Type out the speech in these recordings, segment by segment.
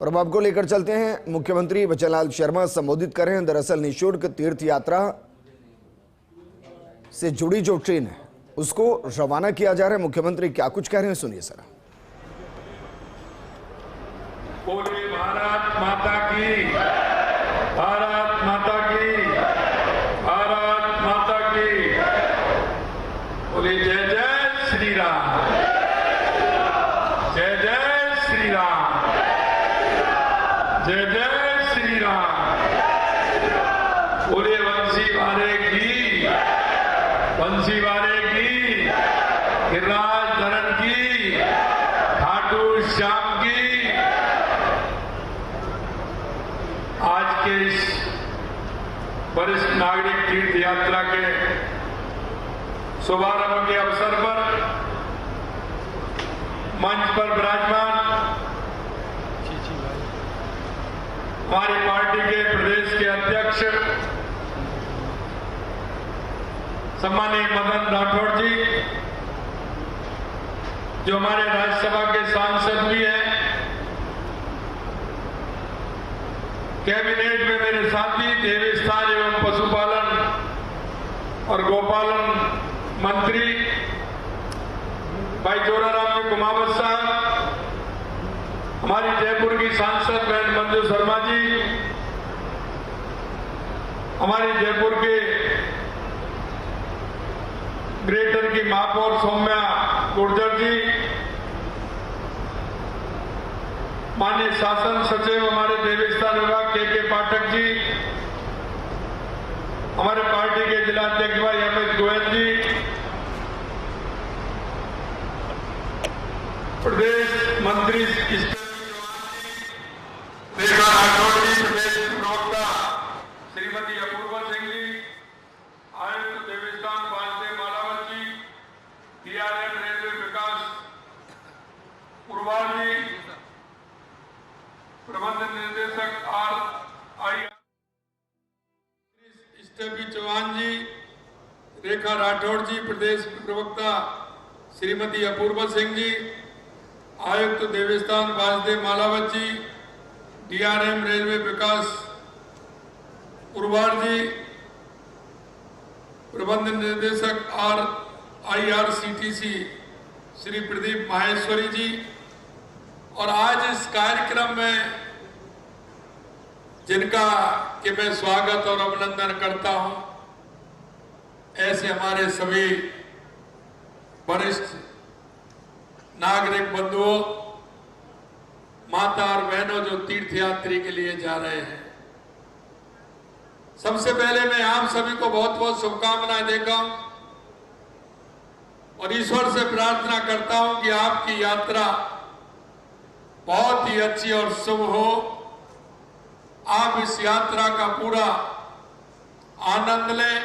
प्रभाव को लेकर चलते हैं। मुख्यमंत्री बचनलाल शर्मा संबोधित कर रहे हैं। दरअसल निःशुल्क तीर्थ यात्रा से जुड़ी जो ट्रेन है उसको रवाना किया जा रहा है। मुख्यमंत्री क्या कुछ कह रहे हैं, सुनिए सर। बोले भारत माता की, भारत माता की, भारत माता की। बोले जय जय श्री राम, जय जय श्री राम, जय जय श्री राम। बोले वंशी वाले की, वंशी वाले की, गिरिराज धरन की, खाटू श्याम की। आज के इस वरिष्ठ नागरिक तीर्थ यात्रा के शुभारंभ के अवसर पर मंच पर विराजमान हमारी पार्टी के प्रदेश के अध्यक्ष सम्मानीय मदन राठौड़ जी, जो हमारे राज्यसभा के सांसद भी हैं, कैबिनेट में मेरे साथी देवस्थान एवं पशुपालन और गोपालन मंत्री भाई जोराराम जी कुमावत साहब, हमारी जयपुर की सांसद बहन मंजू शर्मा जी, हमारी जयपुर के ग्रेटर की महापौर सौम्या गुर्जर जी, माननीय शासन सचिव हमारे देवस्थान विभाग के पाठक जी, हमारे पार्टी के जिला अध्यक्ष भाई अमित गोयल जी, प्रदेश मंत्री रेखा राठौड़ जी, प्रदेश प्रवक्ता श्रीमती अपूर्वा सिंह जी, आयुक्त देवस्थान वासुदेव मालावत जी, डीआरएम रेलवे विकास पुरवाल जी, प्रबंध निर्देशक RIR स्टेफी चौहान जी, रेखा राठौड़ जी, प्रदेश प्रवक्ता श्रीमती अपूर्वा सिंह जी, आयुक्त देवस्थान वासुदेव मालावत जी, डीआरएम रेलवे विकास पुरवाल जी, प्रबंध निर्देशक RIRCTC श्री प्रदीप माहेश्वरी जी। और आज इस कार्यक्रम में जिनका कि मैं स्वागत और अभिनंदन करता हूं, ऐसे हमारे सभी वरिष्ठ नागरिक बंधुओं, माता और बहनों जो तीर्थयात्री के लिए जा रहे हैं, सबसे पहले मैं आप सभी को बहुत बहुत शुभकामनाएं देता हूं और ईश्वर से प्रार्थना करता हूं कि आपकी यात्रा बहुत ही अच्छी और शुभ हो। आप इस यात्रा का पूरा आनंद लें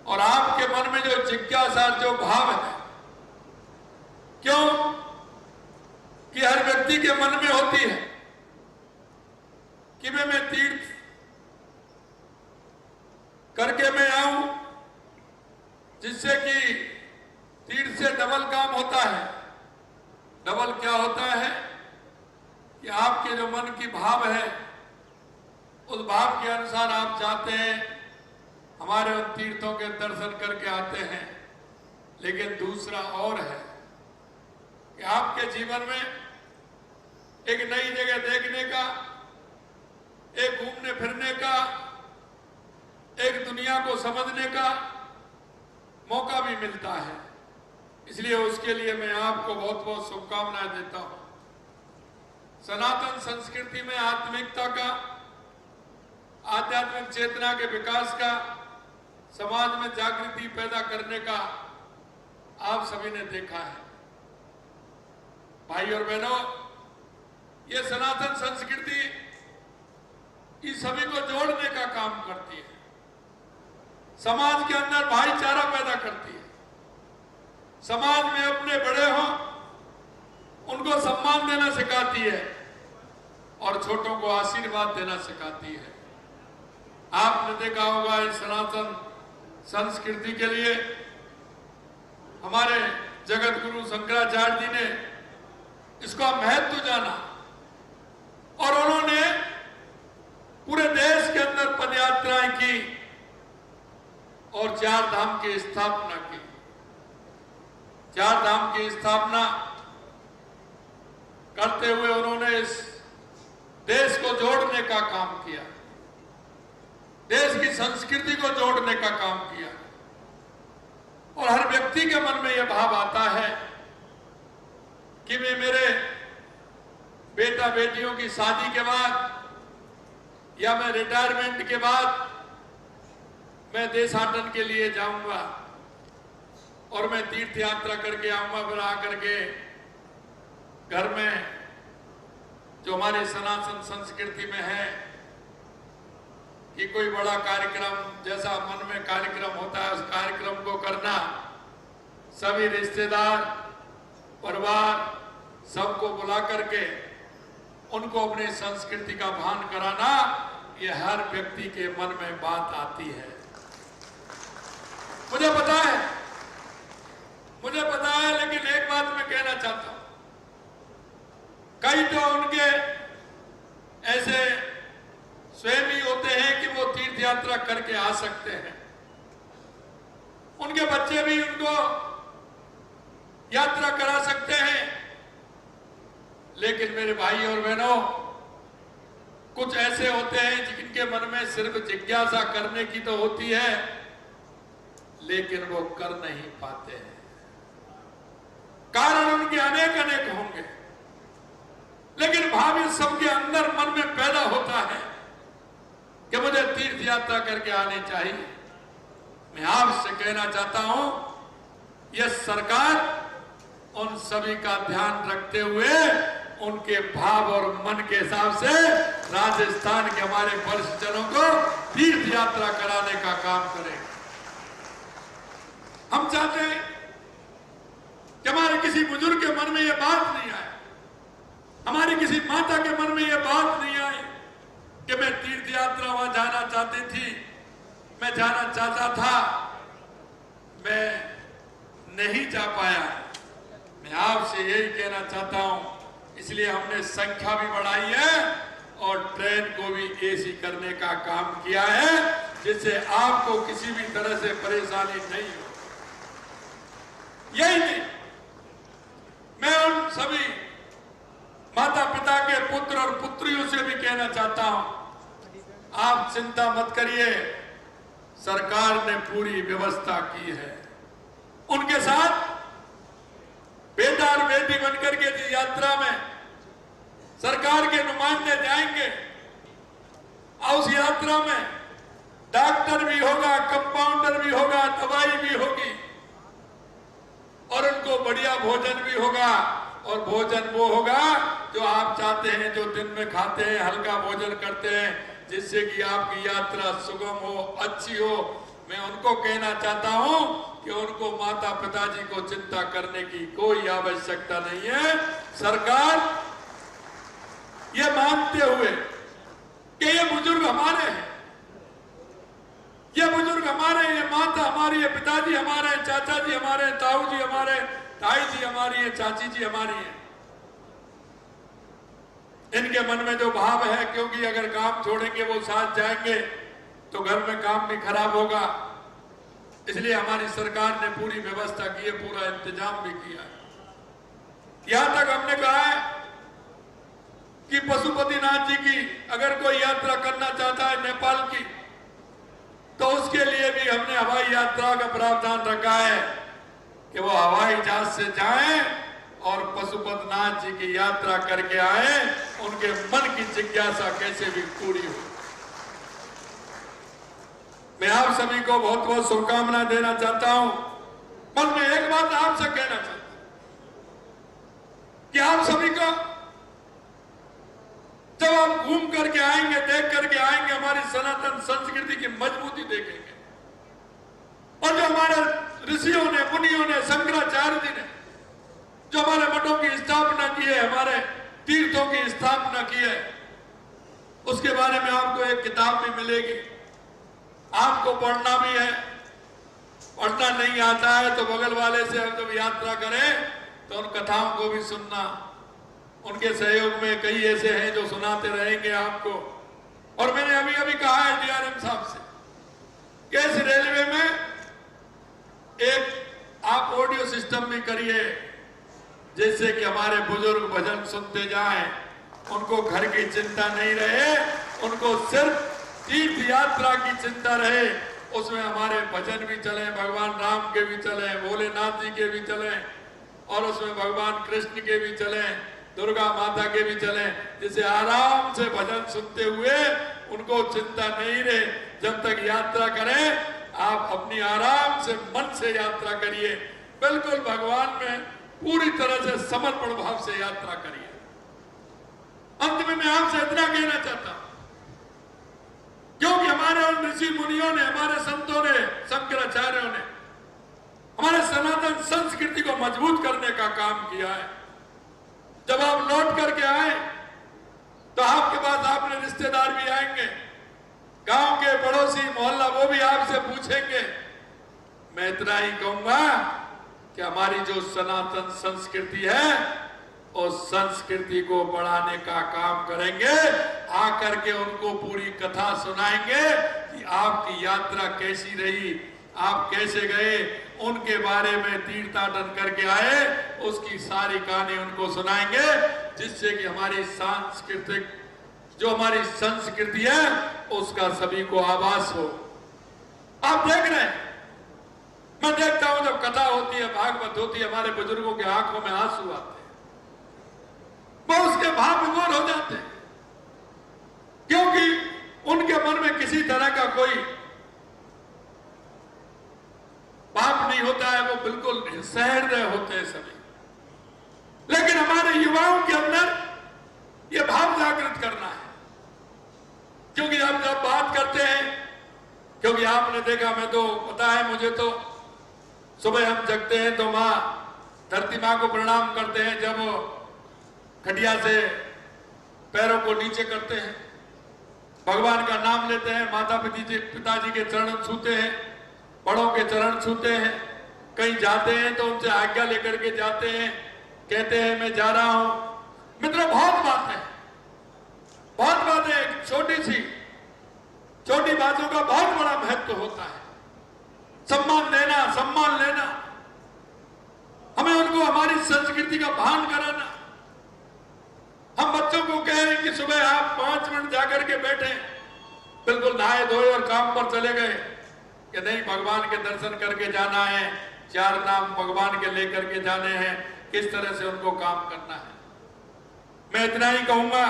और आपके मन में जो जिज्ञासा, जो भाव है, क्यों कि हर व्यक्ति के मन में होती है कि मैं तीर्थ करके मैं आऊं, जिससे कि तीर्थ से डबल काम होता है। डबल क्या होता है कि आपके जो मन की भाव है, उस भाव के अनुसार आप जाते हैं, हमारे उन तीर्थों के दर्शन करके आते हैं। लेकिन दूसरा और है कि आपके जीवन में एक नई जगह देखने का, एक घूमने फिरने का, एक दुनिया को समझने का मौका भी मिलता है। इसलिए उसके लिए मैं आपको बहुत बहुत शुभकामनाएं देता हूं। सनातन संस्कृति में आत्मिकता का, आध्यात्मिक चेतना के विकास का, समाज में जागृति पैदा करने का आप सभी ने देखा है। भाई और बहनों, ये सनातन संस्कृति इस सभी को जोड़ने का काम करती है, समाज के अंदर भाईचारा पैदा करती है, समाज में अपने बड़े हों उनको सम्मान देना सिखाती है और छोटों को आशीर्वाद देना सिखाती है। आपने देखा होगा इस सनातन संस्कृति के लिए हमारे जगत गुरु शंकराचार्य जी ने इसका महत्व जाना और 4 धाम की स्थापना की। 4 धाम की स्थापना करते हुए उन्होंने इस देश को जोड़ने का काम किया, देश की संस्कृति को जोड़ने का काम किया। और हर व्यक्ति के मन में यह भाव आता है कि मैं मेरे बेटा बेटियों की शादी के बाद या मैं रिटायरमेंट के बाद मैं देशाटन के लिए जाऊंगा और मैं तीर्थ यात्रा करके आऊंगा, फिर आकर के घर में जो हमारी सनातन संस्कृति में है कि कोई बड़ा कार्यक्रम जैसा मन में कार्यक्रम होता है उस कार्यक्रम को करना, सभी रिश्तेदार परिवार सबको बुला करके उनको अपनी संस्कृति का भान कराना, ये हर व्यक्ति के मन में बात आती है। मुझे पता है, लेकिन एक बात मैं कहना चाहता हूं, कई तो उनके ऐसे स्वयं ही होते हैं कि वो तीर्थ यात्रा करके आ सकते हैं, उनके बच्चे भी उनको यात्रा करा सकते हैं। लेकिन मेरे भाई और बहनों, कुछ ऐसे होते हैं जिनके मन में सिर्फ जिज्ञासा करने की तो होती है, लेकिन वो कर नहीं पाते हैं। कारण उनके अनेक अनेक होंगे, लेकिन भाव इस सबके अंदर मन में पैदा होता है कि मुझे तीर्थ यात्रा करके आनी चाहिए। मैं आपसे कहना चाहता हूं, यह सरकार उन सभी का ध्यान रखते हुए उनके भाव और मन के हिसाब से राजस्थान के हमारे वरिष्ठजनों को तीर्थ यात्रा कराने का काम करें। हम चाहते हैं कि हमारे किसी बुजुर्ग के मन में यह बात नहीं आए, हमारी किसी माता के मन में यह बात नहीं आई कि मैं तीर्थ यात्रा वहां जाना चाहती थी, मैं जाना चाहता था, मैं नहीं जा पाया। मैं आपसे यही कहना चाहता हूं, इसलिए हमने संख्या भी बढ़ाई है और ट्रेन को भी एसी करने का काम किया है, जिससे आपको किसी भी तरह से परेशानी नहीं हो। यही नहीं, मैं उन सभी माता पिता के पुत्र और पुत्रियों से भी कहना चाहता हूं, आप चिंता मत करिए, सरकार ने पूरी व्यवस्था की है। उनके साथ बेटा और बेटी बनकर के यात्रा में सरकार के नुमाइंदे जाएंगे और उस यात्रा में डॉक्टर भी होगा, कंपाउंडर भी होगा, दवाई भी होगी और उनको बढ़िया भोजन भी होगा। और भोजन वो होगा जो आप चाहते हैं, जो दिन में खाते हैं, हल्का भोजन करते हैं, जिससे कि आपकी यात्रा सुगम हो, अच्छी हो। मैं उनको कहना चाहता हूं कि उनको माता पिताजी को चिंता करने की कोई आवश्यकता नहीं है। सरकार ये मानते हुए कि ये बुजुर्ग हमारे हैं, ये बुजुर्ग हमारे, ये माता हमारी है, पिताजी हमारे हैं, चाचा जी हमारे हैं, ताऊ जी हमारे, ताई जी हमारी है, चाची जी हमारी है। इनके मन में जो भाव है, क्योंकि अगर काम छोड़ेंगे वो साथ जाएंगे तो घर में काम भी खराब होगा, इसलिए हमारी सरकार ने पूरी व्यवस्था की है, पूरा इंतजाम भी किया है। यहां तक हमने कहा है कि पशुपतिनाथ जी की अगर कोई यात्रा करना चाहता है नेपाल की, तो उसके लिए भी हमने हवाई यात्रा का प्रावधान रखा है कि वो हवाई जहाज से जाएं और पशुपतिनाथ जी की यात्रा करके आए, उनके मन की जिज्ञासा कैसे भी पूरी हो। मैं आप सभी को बहुत बहुत शुभकामनाएं देना चाहता हूं। पर मैं एक बात आपसे कहना चाहता हूं कि आप सभी को जब आप घूम करके आएंगे, देख करके आएंगे, हमारी सनातन संस्कृति की मजबूती देखेंगे और जो हमारे ऋषियों ने, मुनियों ने, शंकराचार्य जी ने जो हमारे मठों की स्थापना की है, हमारे तीर्थों की स्थापना की है, उसके बारे में आपको एक किताब भी मिलेगी। आपको पढ़ना भी है, पढ़ना नहीं आता है तो बगल वाले से जब यात्रा करें तो उन कथाओं को भी सुनना। उनके सहयोग में कई ऐसे हैं जो सुनाते रहेंगे आपको। और मैंने अभी अभी कहा है डीआरएम साहब से कि इस रेलवे में एक आप ऑडियो सिस्टम भी करिए, जैसे कि हमारे बुजुर्ग भजन सुनते जाएं, उनको घर की चिंता नहीं रहे, उनको सिर्फ तीर्थ यात्रा की चिंता रहे। उसमें हमारे भजन भी चले, भगवान राम के भी चले, भोलेनाथ जी के भी चले, और उसमें भगवान कृष्ण के भी चले, दुर्गा माता के भी चले, जिसे आराम से भजन सुनते हुए उनको चिंता नहीं रहे। जब तक यात्रा करें आप अपनी आराम से मन से यात्रा करिए, बिल्कुल भगवान में पूरी तरह से समर्पण भाव से यात्रा करिए। अंत में मैं आपसे इतना कहना चाहता हूं, क्योंकि हमारे उन ऋषि मुनियों ने, हमारे संतों ने, शंकराचार्यों ने हमारे सनातन संस्कृति को मजबूत करने का काम किया है। जब आप लौट करके आए तो आपके पास आपने रिश्तेदार भी आएंगे, गांव के पड़ोसी, मोहल्ला, वो भी आपसे पूछेंगे। मैं इतना ही कहूंगा कि हमारी जो सनातन संस्कृति है उस संस्कृति को बढ़ाने का काम करेंगे। आकर के उनको पूरी कथा सुनाएंगे कि आपकी यात्रा कैसी रही, आप कैसे गए, उनके बारे में तीर्थाटन करके आए, उसकी सारी कहानी उनको सुनाएंगे, जिससे कि हमारी सांस्कृतिक जो हमारी संस्कृति है उसका सभी को आभास हो। आप देख रहे हैं, मैं देखता हूं जब कथा होती है, भागवत होती है, हमारे बुजुर्गों के आंखों में आंसू आते हैं, वो उसके भाव विभोर हो जाते हैं, क्योंकि उनके मन में किसी तरह का कोई पाप नहीं होता है, वो बिल्कुल सहृदय होते हैं सभी। लेकिन हमारे युवाओं के अंदर ये भाव जागृत करना है, क्योंकि आप जब बात करते हैं, क्योंकि आपने देखा, मैं तो पता है मुझे, तो सुबह हम जगते हैं तो माँ धरती माँ को प्रणाम करते हैं, जब खटिया से पैरों को नीचे करते हैं, भगवान का नाम लेते हैं, माता पिताजी के चरण छूते हैं, बड़ों के चरण छूते हैं, कहीं जाते हैं तो उनसे आज्ञा लेकर के जाते हैं, कहते हैं मैं जा रहा हूं। मित्रों, बहुत बात है, बहुत बात है। छोटी बातों का बहुत बड़ा महत्व होता है। सम्मान देना, सम्मान लेना, हमें उनको हमारी संस्कृति का भान कराना। हम बच्चों को कह रहे हैं कि सुबह आप 5 मिनट जाकर के बैठे, बिल्कुल नहाए धोए और काम पर चले गए कि नहीं, भगवान के दर्शन करके जाना है, 4 नाम भगवान के लेकर के जाने हैं, किस तरह से उनको काम करना है। मैं इतना ही कहूंगा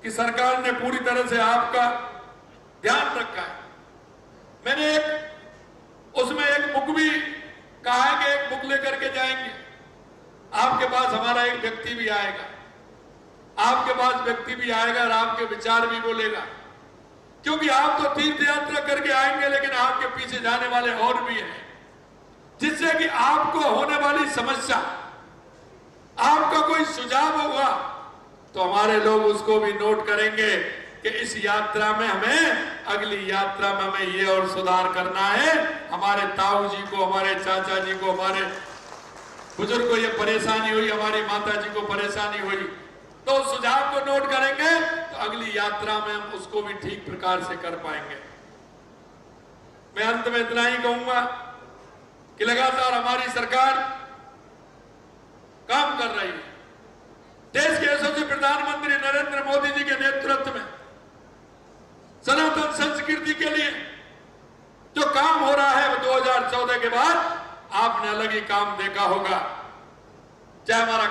कि सरकार ने पूरी तरह से आपका ध्यान रखा है। मैंने उसमें एक बुक भी कहा है कि एक बुक लेकर के जाएंगे, आपके पास हमारा एक व्यक्ति भी आएगा, आपके पास व्यक्ति भी आएगा और आपके विचार भी बोलेगा, क्योंकि आप तो तीर्थ यात्रा करके आएंगे, लेकिन आपके पीछे जाने वाले और भी हैं, जिससे कि आपको होने वाली समस्या, आपका कोई सुझाव होगा तो हमारे लोग उसको भी नोट करेंगे कि इस यात्रा में हमें, अगली यात्रा में हमें ये और सुधार करना है। हमारे ताऊ जी को, हमारे चाचा जी को, हमारे बुजुर्ग को ये परेशानी हुई, हमारी माता जी को परेशानी हुई, तो उस सुझाव को नोट करेंगे तो अगली यात्रा में हम उसको भी ठीक प्रकार से कर पाएंगे। मैं अंत में इतना ही कहूंगा कि लगातार हमारी सरकार काम कर रही है। देश के यशस्वी प्रधानमंत्री नरेंद्र मोदी जी के नेतृत्व में सनातन संस्कृति के लिए जो काम हो रहा है, वो 2014 के बाद आपने अलग ही काम देखा होगा। चाहे हमारा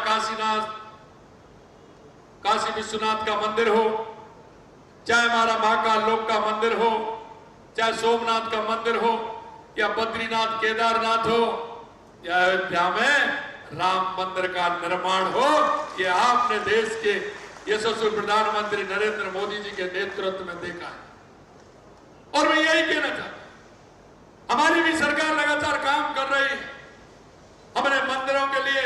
काशी विश्वनाथ का मंदिर हो, चाहे हमारा महाकाल लोक का मंदिर हो, चाहे सोमनाथ का मंदिर हो, या बद्रीनाथ केदारनाथ हो, या अयोध्या में राम मंदिर का निर्माण हो, ये आपने देश के यशस्वी प्रधानमंत्री नरेंद्र मोदी जी के नेतृत्व में देखा है। और मैं यही कहना चाहता हूं, हमारी भी सरकार लगातार काम कर रही है। हमने मंदिरों के लिए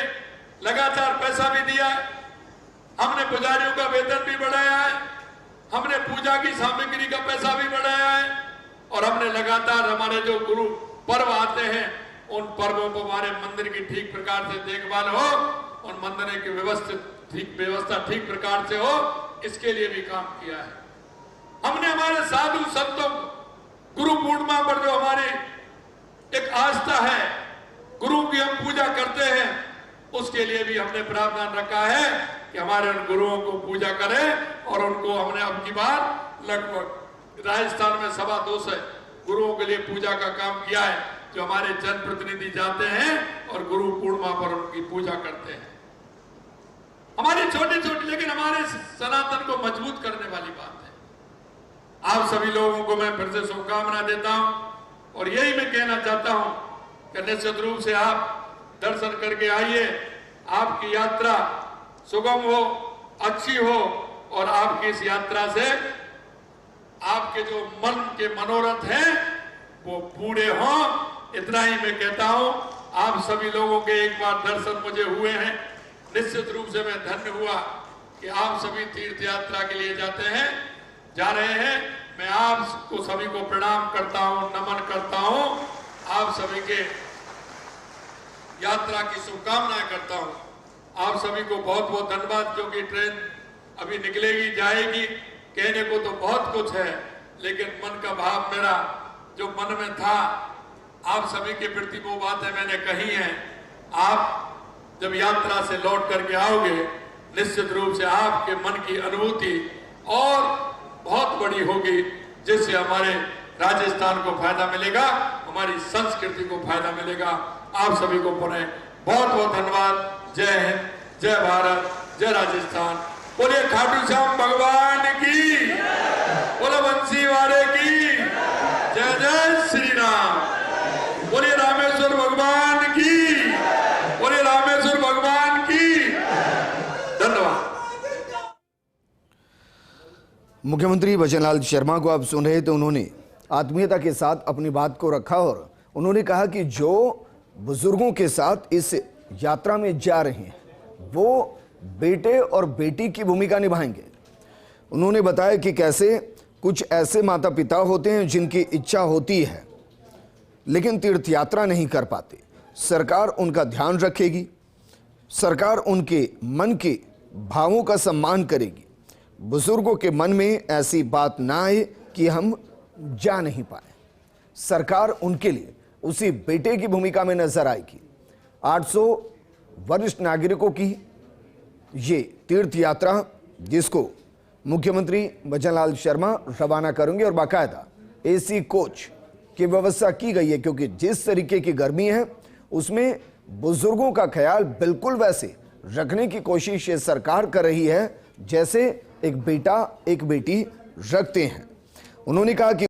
लगातार पैसा भी दिया है, हमने पुजारियों का वेतन भी बढ़ाया है, हमने पूजा की सामग्री का पैसा भी बढ़ाया है, और हमने लगातार हमारे जो गुरु पर्व आते हैं उन पर्वों को हमारे मंदिर की ठीक प्रकार से देखभाल हो, उन मंदिर की व्यवस्था ठीक प्रकार से हो, इसके लिए भी काम किया है। हमने हमारे साधु संतों को गुरु पूर्णिमा पर जो हमारे एक आस्था है, गुरु की हम पूजा करते हैं, उसके लिए भी हमने प्रावधान रखा है कि हमारे उन गुरुओं को पूजा करें। और उनको हमने अब की बार लगभग राजस्थान में 225 गुरुओं के लिए पूजा का काम किया है, जो हमारे जनप्रतिनिधि जाते हैं और गुरु पूर्णिमा पर उनकी पूजा करते हैं। हमारी छोटी छोटी लेकिन हमारे सनातन को मजबूत करने वाली बात है। आप सभी लोगों को मैं फिर से शुभकामना देता हूं और यही मैं कहना चाहता हूं कि निश्चित रूप से आप दर्शन करके आइए, आपकी यात्रा सुगम हो, अच्छी हो और आपकी इस यात्रा से आपके जो मन के मनोरथ हैं वो पूरे हों। इतना ही मैं कहता हूं। आप सभी लोगों के एक बार दर्शन मुझे हुए हैं, निश्चित रूप से मैं धन्य हुआ कि आप सभी तीर्थ यात्रा के लिए जाते हैं, जा रहे हैं। मैं आपको सभी को प्रणाम करता हूं, नमन करता हूं, आप सभी के यात्रा की शुभकामनाएं करता हूं। आप सभी को बहुत बहुत धन्यवाद, क्योंकि ट्रेन अभी निकलेगी, जाएगी। कहने को तो बहुत कुछ है, लेकिन मन का भाव मेरा जो मन में था आप सभी के प्रति वो बातें मैंने कही हैं। आप जब यात्रा से लौट करके आओगे, निश्चित रूप से आपके मन की अनुभूति और बहुत बड़ी होगी, जिससे हमारे राजस्थान को फायदा मिलेगा, हमारी संस्कृति को फायदा मिलेगा। आप सभी को पुनः बहुत बहुत धन्यवाद। जय हिंद, जय भारत, जय राजस्थान। बोलिए खाटू श्याम भगवान की, बोले बंसी वाले की, जय जय श्री राम। बोलिए रामेश्वर भगवान की, बोलिए रामेश्वर भगवान की। धन्यवाद। मुख्यमंत्री भजनलाल शर्मा को आप सुन रहे थे। उन्होंने आत्मीयता के साथ अपनी बात को रखा और उन्होंने कहा कि जो बुजुर्गों के साथ इस यात्रा में जा रहे हैं वो बेटे और बेटी की भूमिका निभाएंगे। उन्होंने बताया कि कैसे कुछ ऐसे माता पिता होते हैं जिनकी इच्छा होती है लेकिन तीर्थ यात्रा नहीं कर पाते। सरकार उनका ध्यान रखेगी, सरकार उनके मन के भावों का सम्मान करेगी। बुजुर्गों के मन में ऐसी बात ना आए कि हम जा नहीं पाए। सरकार उनके लिए उसी बेटे की भूमिका में नजर आएगी। 800 वरिष्ठ नागरिकों की ये तीर्थ यात्रा, जिसको मुख्यमंत्री भजनलाल शर्मा रवाना करेंगे और बाकायदा एसी कोच की व्यवस्था की गई है, क्योंकि जिस तरीके की गर्मी है उसमें बुजुर्गों का ख्याल बिल्कुल वैसे रखने की कोशिश ये सरकार कर रही है जैसे एक बेटा एक बेटी रखते हैं। उन्होंने कहा कि